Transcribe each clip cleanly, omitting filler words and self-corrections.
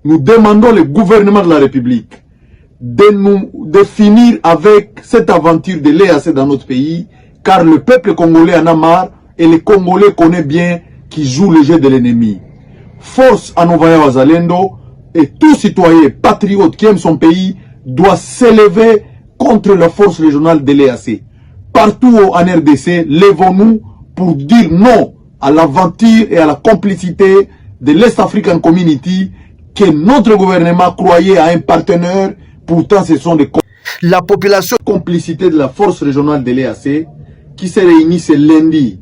Nous demandons le gouvernement de la République de finir avec cette aventure de l'EAC dans notre pays, car le peuple congolais en a marre et les Congolais connaissent bien qui joue le jeu de l'ennemi. Force à Novaya Wazalendo et tout citoyen patriote qui aime son pays doit s'élever contre la force régionale de l'EAC. Partout en RDC, lèvons-nous pour dire non à l'aventure et à la complicité de l'Est African Community que notre gouvernement croyait à un partenaire. Pourtant, ce sont des la population complicité de la force régionale de l'EAC qui se réunit ce lundi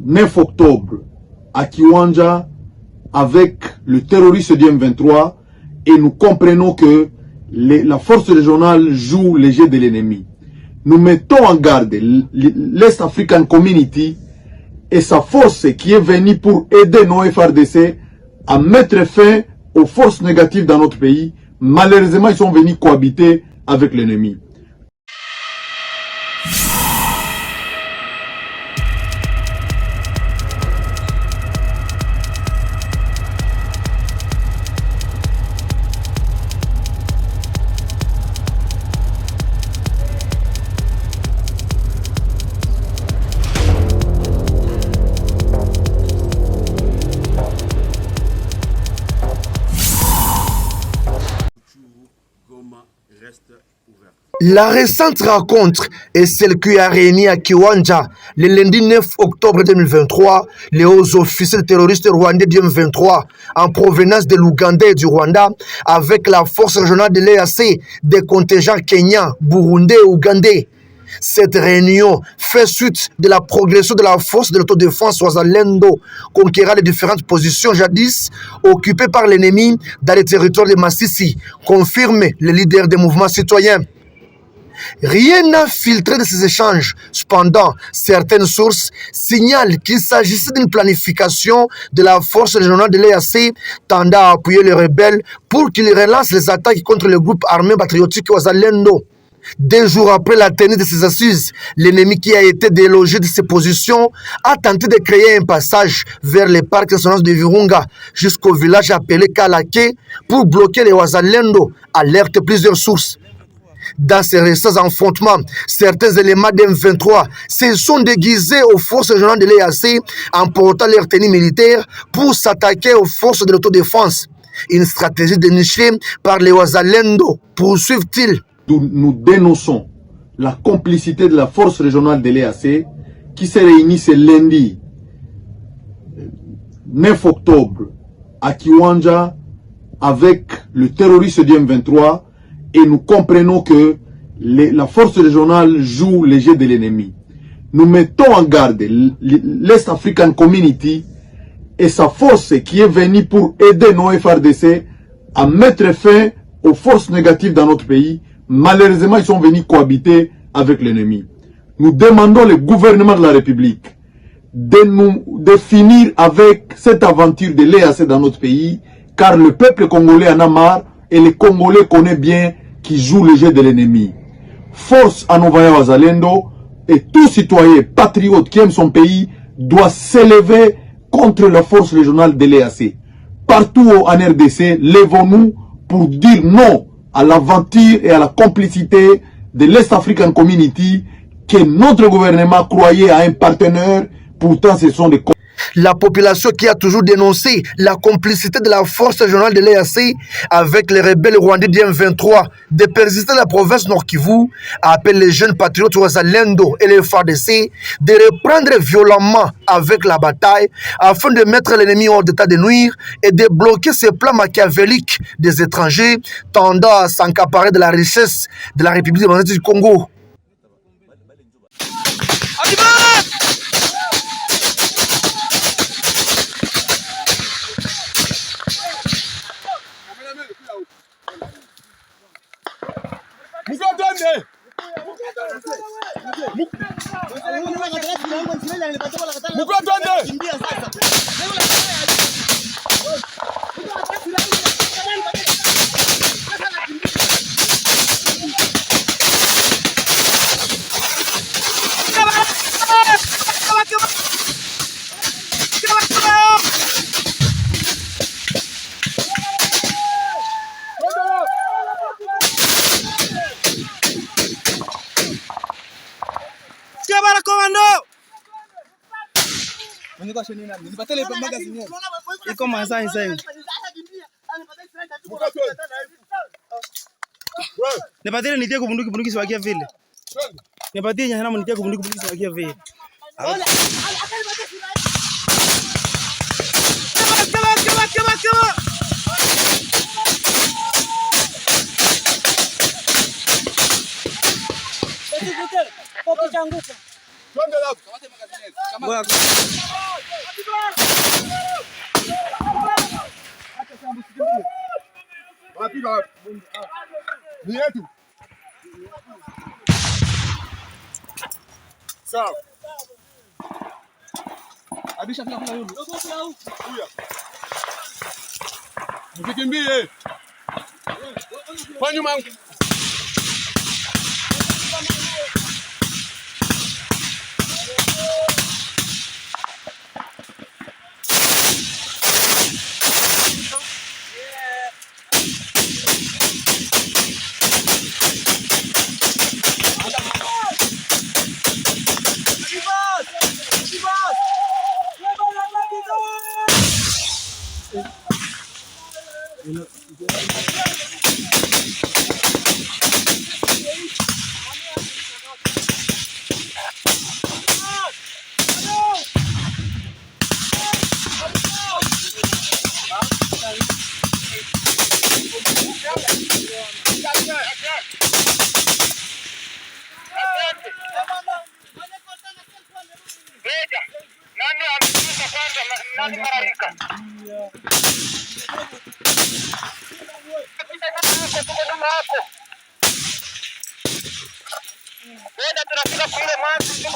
9 octobre à Kiwanja avec le terroriste du M23 et nous comprenons que la force régionale joue le jeu de l'ennemi. Nous mettons en garde l'Est African Community et sa force qui est venue pour aider nos FRDC à mettre fin aux forces négatives dans notre pays. Malheureusement, ils sont venus cohabiter avec l'ennemi. La récente rencontre est celle qui a réuni à Kiwanja le lundi 9 octobre 2023 les hauts officiers terroristes rwandais du M23 en provenance de l'Ouganda et du Rwanda avec la force régionale de l'EAC des contingents kenyans, burundais et ougandais. Cette réunion fait suite de la progression de la force de l'autodéfense Wazalendo conquérant les différentes positions jadis occupées par l'ennemi dans les territoires de Massissi, confirme le leader des mouvements citoyens. Rien n'a filtré de ces échanges. Cependant, certaines sources signalent qu'il s'agissait d'une planification de la force régionale de l'EAC tendant à appuyer les rebelles pour qu'ils relancent les attaques contre le groupe armé patriotique Wazalendo. 2 jours après la tenue de ces assises, l'ennemi qui a été délogé de ses positions a tenté de créer un passage vers les parcs nationaux de Virunga jusqu'au village appelé Kalake pour bloquer les Wazalendo, alertent plusieurs sources. Dans ces récents affrontements, certains éléments d'M23 se sont déguisés aux forces régionales de l'EAC en portant leur tenue militaire pour s'attaquer aux forces de l'autodéfense. Une stratégie dénichée par les Wazalendo, poursuivent-ils. Nous dénonçons la complicité de la force régionale de l'EAC qui se réunit ce lundi 9 octobre à Kiwanja avec le terroriste du M23 et nous comprenons que la force régionale joue le jeu de l'ennemi. Nous mettons en garde l'Est African Community et sa force qui est venue pour aider nos FRDC à mettre fin aux forces négatives dans notre pays. Malheureusement, ils sont venus cohabiter avec l'ennemi. Nous demandons le gouvernement de la République de finir avec cette aventure de l'EAC dans notre pays, car le peuple congolais en a marre et les Congolais connaissent bien qui joue le jeu de l'ennemi. Force à Novaya Wazalendo et tout citoyen patriote qui aime son pays doit s'élever contre la force régionale de l'EAC. Partout en RDC, lèvons-nous pour dire non à l'aventure et à la complicité de l'Est African Community que notre gouvernement croyait à un partenaire. Pourtant, ce sont des... La population qui a toujours dénoncé la complicité de la force régionale de l'EAC avec les rebelles rwandais du M23 de persister dans la province Nord Kivu appelle les jeunes patriotes Wazalendo et les FARDC de reprendre violemment avec la bataille afin de mettre l'ennemi hors d'état de nuire et de bloquer ces plans machiavéliques des étrangers tendant à s'accaparer de la richesse de la République démocratique du Congo. Iko masaa hizi. Nipatie nitie kubunduki siwakia vile. Nipatie nyanya na nitie kubunduki siwakia vile. Sawa. Abisha fika kula huyu. Kuya. Msikimbie. Kwa nyuma.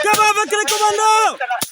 Kama vile komando.